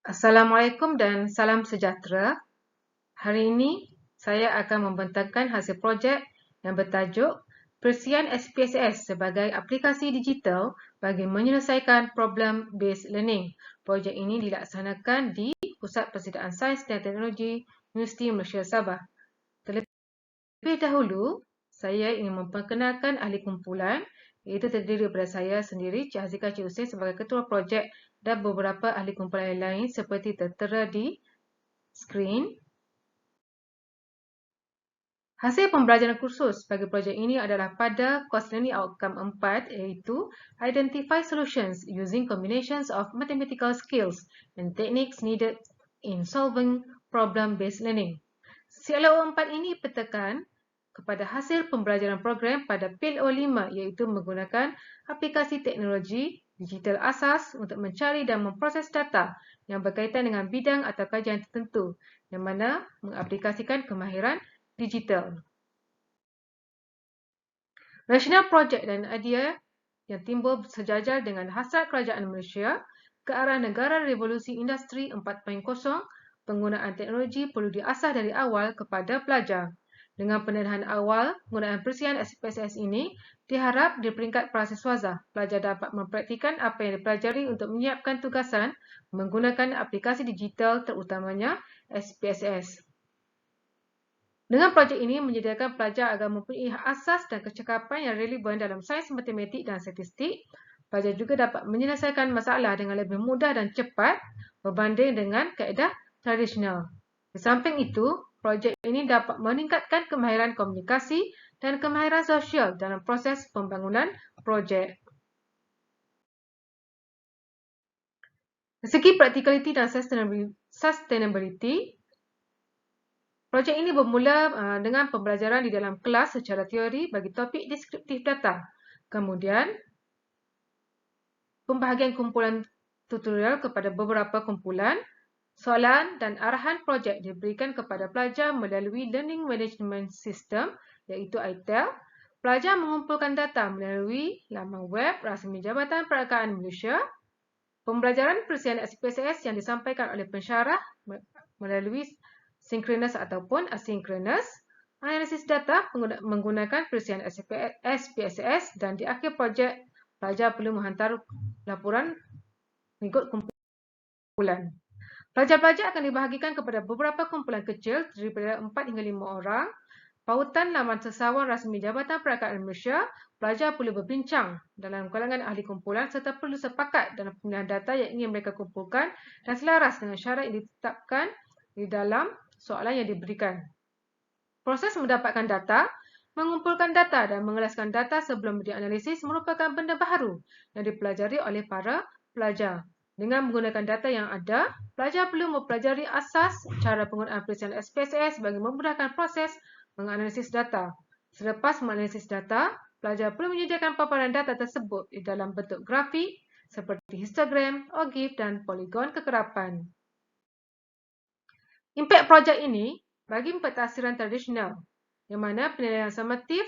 Assalamualaikum dan salam sejahtera. Hari ini saya akan membentangkan hasil projek yang bertajuk Persian SPSS sebagai aplikasi digital bagi menyelesaikan problem-based learning. Projek ini dilaksanakan di Pusat Persediaan Sains dan Teknologi Universiti Malaysia Sabah. Terlebih dahulu, saya ingin memperkenalkan ahli kumpulan, iaitu terdiri daripada saya sendiri, Cik Hazika Cik Hussein sebagai ketua projek dan beberapa ahli kumpulan lain seperti tertera di skrin. Hasil pembelajaran kursus bagi projek ini adalah pada Course Learning Outcome 4, iaitu Identify Solutions Using Combinations of Mathematical Skills and Techniques Needed in Solving Problem-Based Learning. CLO 4 ini petakan kepada hasil pembelajaran program pada PLO 5, iaitu menggunakan aplikasi teknologi digital asas untuk mencari dan memproses data yang berkaitan dengan bidang atau kajian tertentu, yang mana mengaplikasikan kemahiran digital. Rasional projek dan idea yang timbul sejajar dengan hasrat kerajaan Malaysia ke arah negara revolusi industri 4.0, penggunaan teknologi perlu diasah dari awal kepada pelajar. Dengan pendedahan awal, penggunaan Persian SPSS ini diharap di peringkat prasiswaza, pelajar dapat mempraktikkan apa yang dipelajari untuk menyiapkan tugasan menggunakan aplikasi digital terutamanya SPSS. Dengan projek ini menyediakan pelajar agar mempunyai asas dan kecekapan yang relevan dalam sains matematik dan statistik. Pelajar juga dapat menyelesaikan masalah dengan lebih mudah dan cepat berbanding dengan kaedah tradisional. Di samping itu, projek ini dapat meningkatkan kemahiran komunikasi dan kemahiran sosial dalam proses pembangunan projek. Dari segi practicality dan sustainability, projek ini bermula dengan pembelajaran di dalam kelas secara teori bagi topik deskriptif data. Kemudian, pembahagian kumpulan tutorial kepada beberapa kumpulan, soalan dan arahan projek diberikan kepada pelajar melalui Learning Management System, iaitu ITEL. Pelajar mengumpulkan data melalui laman web rasmi Jabatan Perangkaan Malaysia. Pembelajaran Persian SPSS yang disampaikan oleh pensyarah melalui synchronous ataupun asynchronous, analisis data menggunakan Persian SPSS, dan di akhir projek, pelajar perlu menghantar laporan mengikut kumpulan. Pelajar-pelajar akan dibahagikan kepada beberapa kumpulan kecil daripada 4 hingga 5 orang. Pautan laman sesawan rasmi Jabatan Perangkaan Malaysia, pelajar perlu berbincang dalam kalangan ahli kumpulan serta perlu sepakat dalam pemilihan data yang ingin mereka kumpulkan dan selaras dengan syarat yang ditetapkan di dalam soalan yang diberikan. Proses mendapatkan data, mengumpulkan data dan mengelaskan data sebelum dianalisis merupakan benda baharu yang dipelajari oleh para pelajar. Dengan menggunakan data yang ada, pelajar perlu mempelajari asas cara penggunaan Persian SPSS bagi memudahkan proses menganalisis data. Selepas menganalisis data, pelajar perlu menyediakan paparan data tersebut di dalam bentuk grafik seperti histogram, OGIF dan poligon kekerapan. Impak projek ini bagi pentafsiran tradisional, yang mana penilaian summatif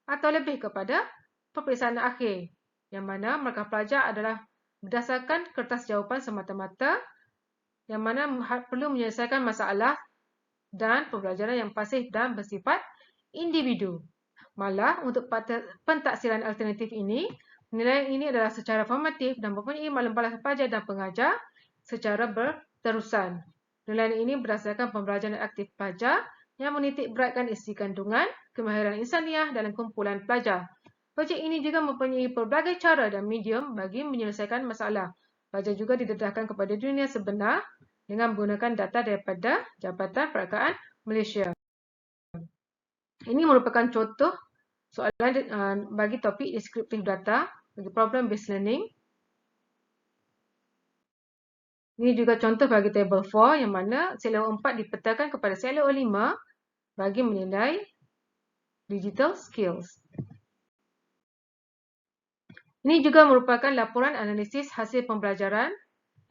atau lebih kepada peperiksaan akhir, yang mana markah pelajar adalah berdasarkan kertas jawapan semata-mata, yang mana perlu menyelesaikan masalah dan pembelajaran yang pasif dan bersifat individu. Malah, untuk pentaksiran alternatif ini, penilaian ini adalah secara formatif dan mempunyai balas pelajar dan pengajar secara berterusan. Penilaian ini berdasarkan pembelajaran aktif pelajar yang menitik beratkan isi kandungan, kemahiran insaniah dalam kumpulan pelajar. Projek ini juga mempunyai pelbagai cara dan medium bagi menyelesaikan masalah. Pelajar juga didedahkan kepada dunia sebenar dengan menggunakan data daripada Jabatan Perangkaan Malaysia. Ini merupakan contoh soalan bagi topik deskriptif data bagi problem-based learning. Ini juga contoh bagi table 4 yang mana CLO 4 dipetakan kepada CLO 5 bagi menilai digital skills. Ini juga merupakan laporan analisis hasil pembelajaran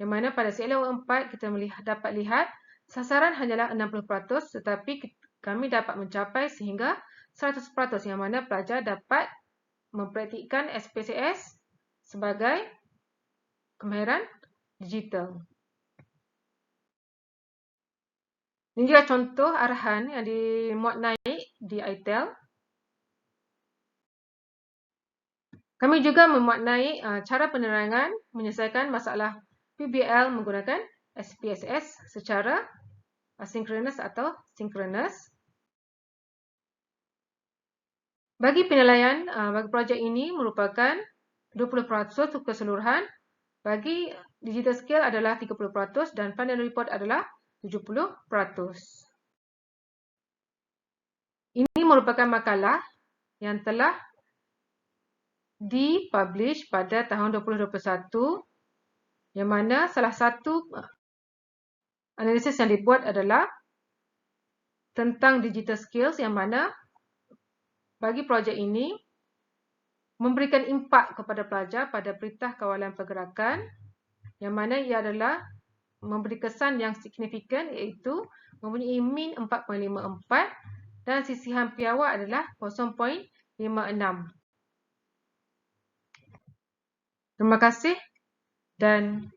yang mana pada CLO 4 kita dapat lihat sasaran hanyalah 60%, tetapi kami dapat mencapai sehingga 100%, yang mana pelajar dapat mempraktikkan SPSS sebagai kemahiran digital. Ini juga contoh arahan yang dimuat naik di ITEL. Kami juga memuat naik cara penerangan menyelesaikan masalah PBL menggunakan SPSS secara asinkronus atau sinkronus. Bagi penilaian, bagi projek ini merupakan 20% keseluruhan. Bagi digital skill adalah 30% dan final report adalah 70%. Ini merupakan makalah yang telah dipublish pada tahun 2021 yang mana salah satu analisis yang dibuat adalah tentang digital skills yang mana bagi projek ini memberikan impak kepada pelajar pada Peritah Kawalan Pergerakan yang mana ia adalah memberi kesan yang signifikan iaitu mempunyai min 4.54 dan sisihan piawak adalah 0.56. Terima kasih dan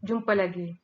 jumpa lagi.